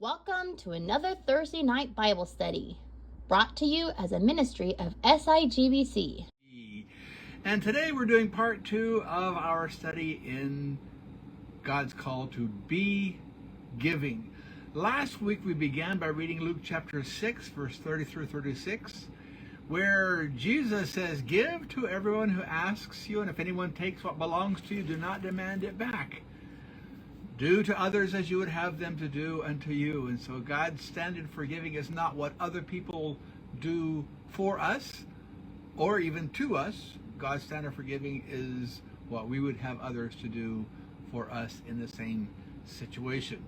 Welcome to another Thursday night Bible study, brought to you as a ministry of SIGBC. And today we're doing part 2 of our study in God's call to be giving. Last week we began by reading Luke chapter 6, verse 30 through 36, where Jesus says, "Give to everyone who asks you, and if anyone takes what belongs to you, do not demand it back. Do to others as you would have them to do unto you." And so God's standard for giving is not what other people do for us or even to us. God's standard for giving is what we would have others to do for us in the same situation.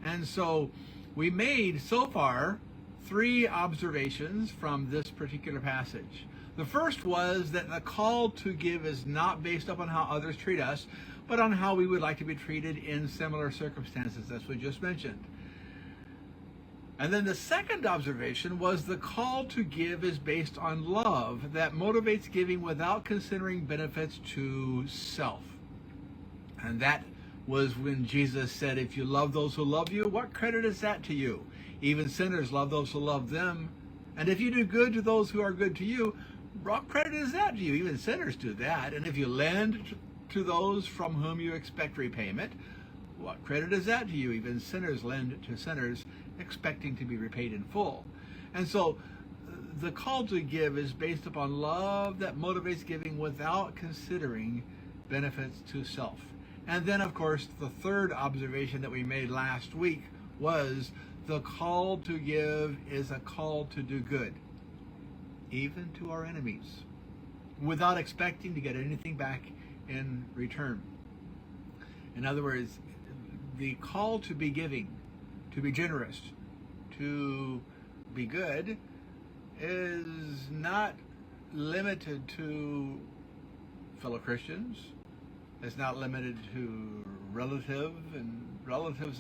And so we made so far 3 observations from this particular passage. The first was that the call to give is not based upon how others treat us, but on how we would like to be treated in similar circumstances, as we just mentioned. And then the second observation was the call to give is based on love that motivates giving without considering benefits to self. And that was when Jesus said, "If you love those who love you, what credit is that to you? Even sinners love those who love them. And if you do good to those who are good to you, what credit is that to you? Even sinners do that. And if you lend to those from whom you expect repayment, what credit is that to you? Even sinners lend to sinners, expecting to be repaid in full." And so the call to give is based upon love that motivates giving without considering benefits to self. And then, of course, the third observation that we made last week was the call to give is a call to do good, even to our enemies, without expecting to get anything back in return. In other words, the call to be giving, to be generous, to be good is not limited to fellow Christians. It's not limited to relatives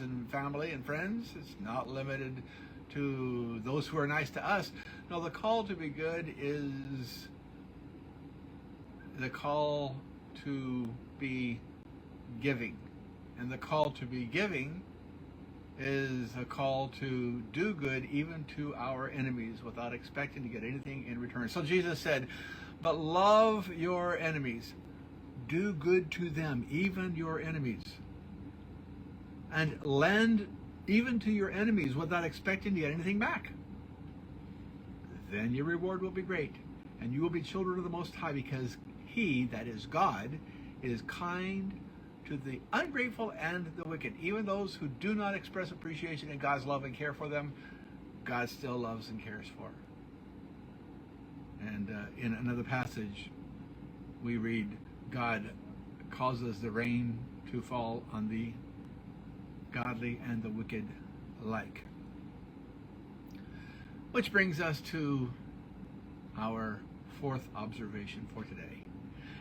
and family and friends. It's not limited to those who are nice to us. No, the call to be good is the call to be giving. And the call to be giving is a call to do good even to our enemies without expecting to get anything in return. So Jesus said, "But love your enemies. Do good to them, even your enemies. And lend even to your enemies without expecting to get anything back. Then your reward will be great, and you will be children of the Most High, because He, that is God, is kind to the ungrateful and the wicked." Even those who do not express appreciation in God's love and care for them, God still loves and cares for. And in another passage, we read, God causes the rain to fall on the godly and the wicked alike. Which brings us to our fourth observation for today.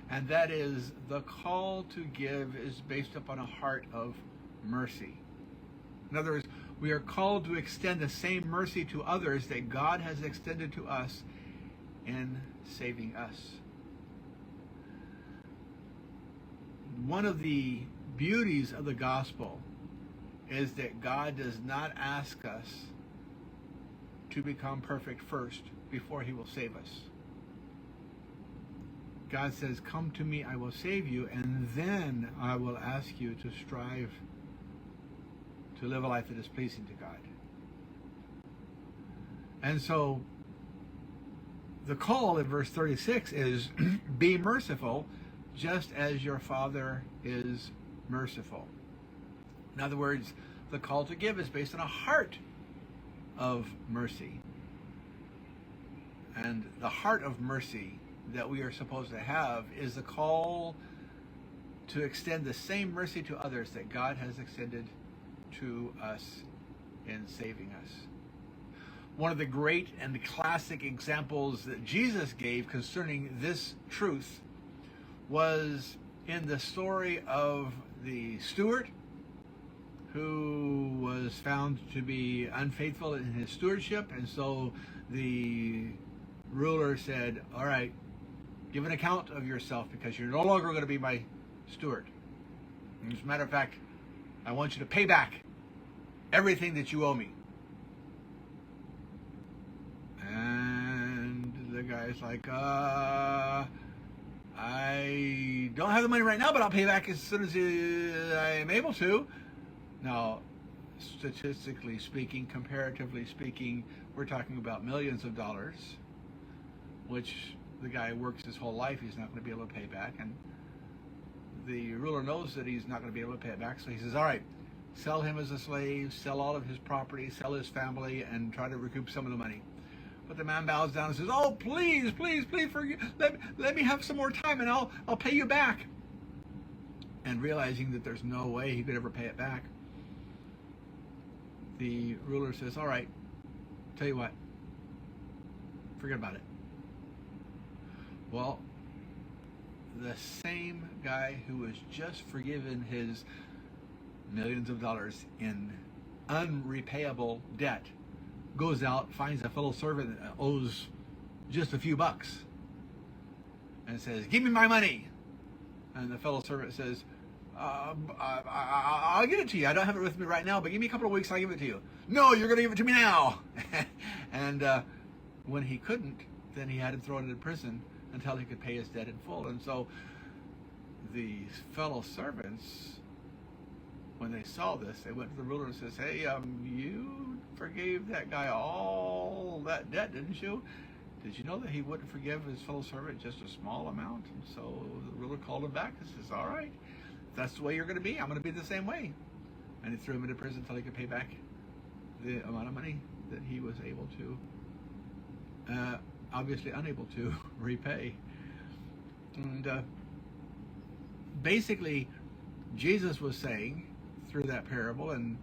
And that is the call to give is based upon a heart of mercy. In other words, we are called to extend the same mercy to others that God has extended to us in saving us. One of the beauties of the gospel is that God does not ask us to become perfect first before He will save us. God says, "Come to me, I will save you, and then I will ask you to strive to live a life that is pleasing to God." And so the call in verse 36 is, "Be merciful, just as your Father is merciful." In other words, the call to give is based on a heart of mercy. And the heart of mercy that we are supposed to have is the call to extend the same mercy to others that God has extended to us in saving us. One of the great and classic examples that Jesus gave concerning this truth was in the story of the steward who was found to be unfaithful in his stewardship. And so the ruler said, "All right, give an account of yourself, because you're no longer going to be my steward. As a matter of fact, I want you to pay back everything that you owe me." guy's like, I don't have the money right now, but I'll pay back as soon as I'm able to. Now, statistically speaking, comparatively speaking, we're talking about millions of dollars, which the guy works his whole life, he's not going to be able to pay back. And the ruler knows that he's not going to be able to pay it back, so he says, all right, sell him as a slave, sell all of his property, sell his family, and try to recoup some of the money. But the man bows down and says, oh, please, please, please, let me have some more time and I'll pay you back. And realizing that there's no way he could ever pay it back, the ruler says, all right, tell you what, forget about it. Well, the same guy who was just forgiven his millions of dollars in unrepayable debt goes out, finds a fellow servant that owes just a few bucks and says, give me my money. And the fellow servant says, I'll give it to you. I don't have it with me right now, but give me a couple of weeks, I'll give it to you. No, you're going to give it to me now. And when he couldn't, then he had him thrown into prison until he could pay his debt in full. And so the fellow servants, when they saw this, they went to the ruler and says, hey, you forgave that guy all that debt, didn't you? Did you know that he wouldn't forgive his fellow servant just a small amount? And so the ruler called him back and says, all right, if that's the way you're going to be, I'm going to be the same way. And he threw him into prison until he could pay back the amount of money that he was able to, obviously unable to repay. And basically, Jesus was saying through that parable, and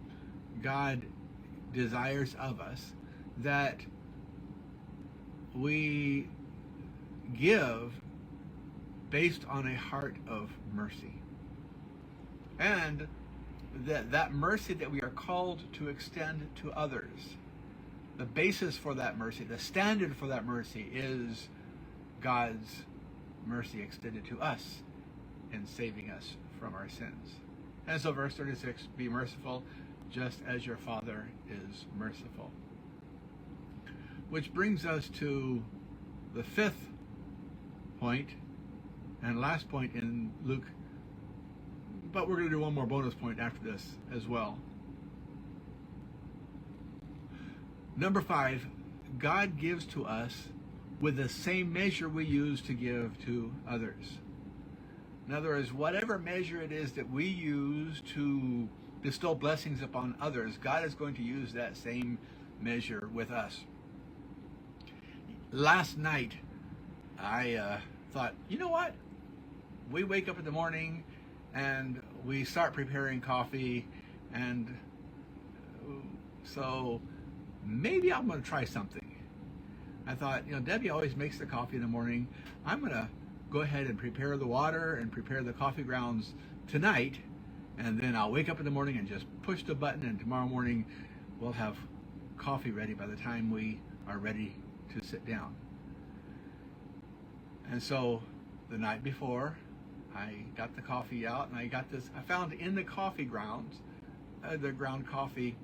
God desires of us, that we give based on a heart of mercy. And that mercy that we are called to extend to others, the basis for that mercy, the standard for that mercy is God's mercy extended to us in saving us from our sins. And so verse 36, be merciful just as your Father is merciful. Which brings us to the fifth point and last point in Luke. But we're going to do one more bonus point after this as well. Number 5, God gives to us with the same measure we use to give to others. In other words, whatever measure it is that we use to bestow blessings upon others, God is going to use that same measure with us. Last night, I thought, you know what? We wake up in the morning and we start preparing coffee, and so maybe I'm going to try something. I thought, Debbie always makes the coffee in the morning. I'm going to go ahead and prepare the water and prepare the coffee grounds tonight, and then I'll wake up in the morning and just push the button, and tomorrow morning we'll have coffee ready by the time we are ready to sit down. And so the night before, I got the coffee out, and I found in the coffee grounds, the ground coffee,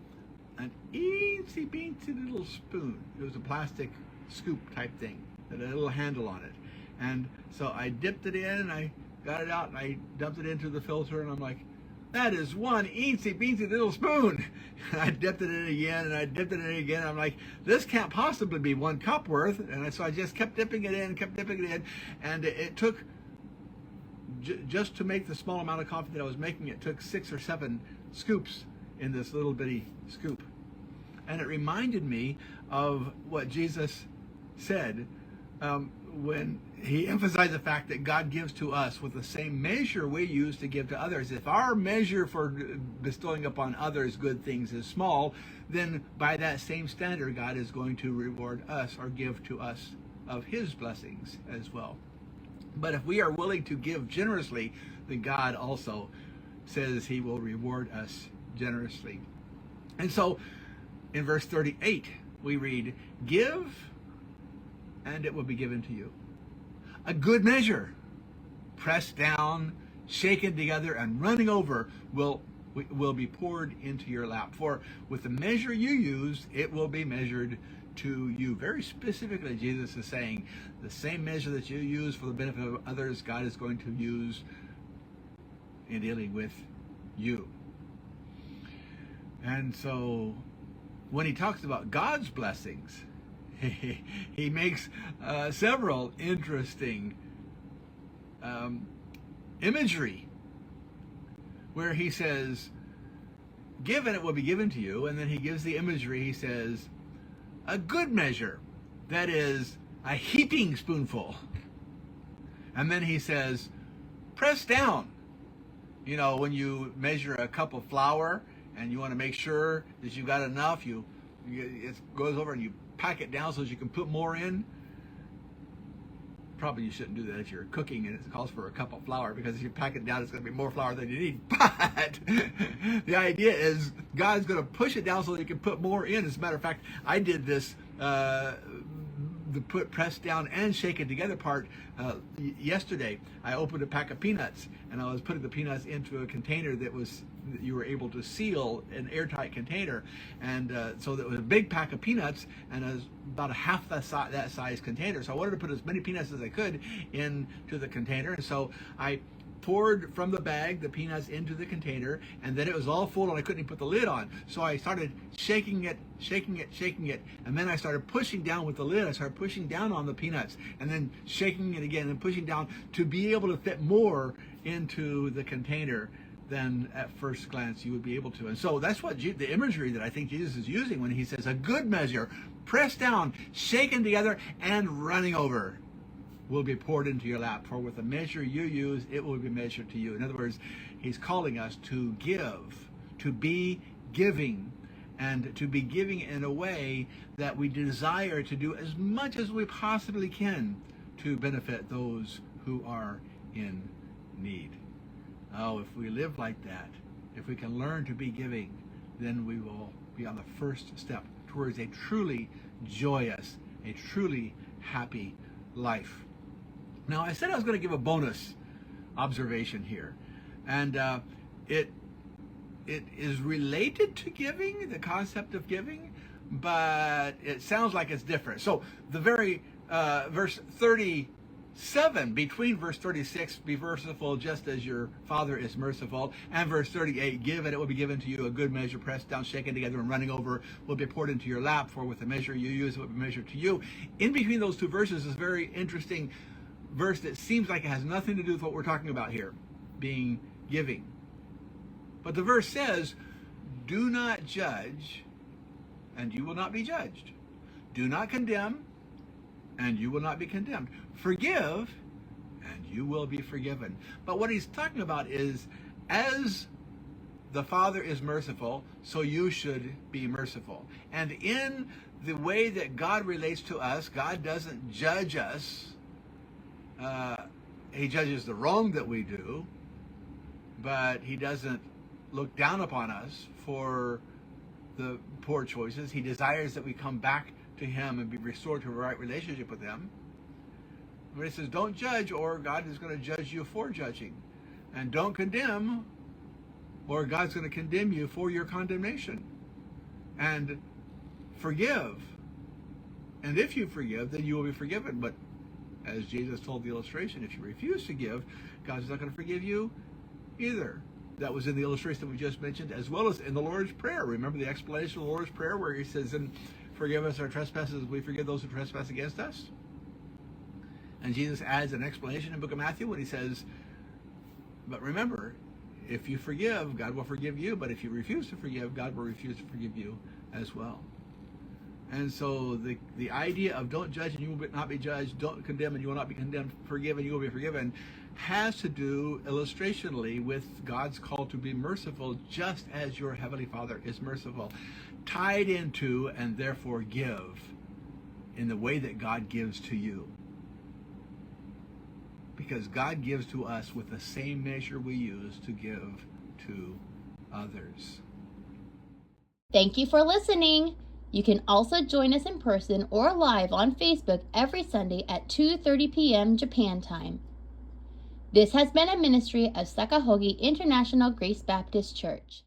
an eensy beensy little spoon. It was a plastic scoop type thing, with a little handle on it. And so I dipped it in, and I got it out, and I dumped it into the filter, and I'm like, that is one eensy beensy little spoon. And I dipped it in again, and I dipped it in again. I'm like, this can't possibly be 1 cup worth. And so I just kept dipping it in, and it took, just to make the small amount of coffee that I was making, it took 6 or 7 scoops in this little bitty scoop. And it reminded me of what Jesus said when he emphasized the fact that God gives to us with the same measure we use to give to others. If our measure for bestowing upon others good things is small, then by that same standard, God is going to reward us or give to us of his blessings as well. But if we are willing to give generously, then God also says he will reward us generously. And so in verse 38, we read, give and it will be given to you. A good measure, pressed down, shaken together, and running over will be poured into your lap. For with the measure you use, it will be measured to you. Very specifically, Jesus is saying the same measure that you use for the benefit of others, God is going to use in dealing with you. And so when he talks about God's blessings, he makes several interesting imagery where he says, give and it will be given to you. And then he gives the imagery. He says, a good measure, that is a heaping spoonful. And then he says, press down. You know, when you measure a cup of flour and you want to make sure that you got enough, it goes over and you pack it down so that you can put more in. Probably you shouldn't do that if you're cooking and it calls for a cup of flour, because if you pack it down, it's going to be more flour than you need. But the idea is God's going to push it down so that you can put more in. As a matter of fact, I did this, the put press down and shake it together part yesterday. I opened a pack of peanuts and I was putting the peanuts into a container that you were able to seal, an airtight container, and so that was a big pack of peanuts, and it was about a half that size container. So I wanted to put as many peanuts as I could into the container, and so I poured from the bag the peanuts into the container, and then it was all full and I couldn't even put the lid on. So I started shaking it, and then I started pushing down with the lid. I started pushing down on the peanuts and then shaking it again and pushing down to be able to fit more into the container than at first glance you would be able to. And so that's what the imagery that I think Jesus is using when he says a good measure, pressed down, shaken together, and running over, will be poured into your lap. For with the measure you use, it will be measured to you. In other words, he's calling us to give, to be giving, and to be giving in a way that we desire to do as much as we possibly can to benefit those who are in need. Oh, if we live like that, if we can learn to be giving, then we will be on the first step towards a truly joyous, a truly happy life. Now, I said I was going to give a bonus observation here, and it is related to giving, the concept of giving, but it sounds like it's different. So the very verse 37, between verse 36, be merciful just as your Father is merciful, and verse 38, give and it will be given to you, a good measure pressed down, shaken together, and running over will be poured into your lap, for with the measure you use it will be measured to you. In between those two verses is a very interesting verse that seems like it has nothing to do with what we're talking about here, being giving. But the verse says, do not judge, and you will not be judged. Do not condemn, and you will not be condemned. Forgive, and you will be forgiven. But what he's talking about is, as the Father is merciful, so you should be merciful. And in the way that God relates to us, God doesn't judge us. He judges the wrong that we do, but he doesn't look down upon us for the poor choices. He desires that we come back to him and be restored to a right relationship with him. But he says, don't judge, or God is going to judge you for judging. And don't condemn, or God's going to condemn you for your condemnation. And forgive. And if you forgive, then you will be forgiven. But as Jesus told the illustration, if you refuse to give, God's not going to forgive you either. That was in the illustration that we just mentioned, as well as in the Lord's Prayer. Remember the explanation of the Lord's Prayer where he says, and forgive us our trespasses as we forgive those who trespass against us? And Jesus adds an explanation in the book of Matthew when he says, but remember, if you forgive, God will forgive you. But if you refuse to forgive, God will refuse to forgive you as well. And so the idea of don't judge and you will not be judged, don't condemn and you will not be condemned, forgive and you will be forgiven, has to do illustrationally with God's call to be merciful just as your Heavenly Father is merciful, tied into and therefore give in the way that God gives to you. Because God gives to us with the same measure we use to give to others. Thank you for listening. You can also join us in person or live on Facebook every Sunday at 2:30 p.m. Japan time. This has been a ministry of Sakahogi International Grace Baptist Church.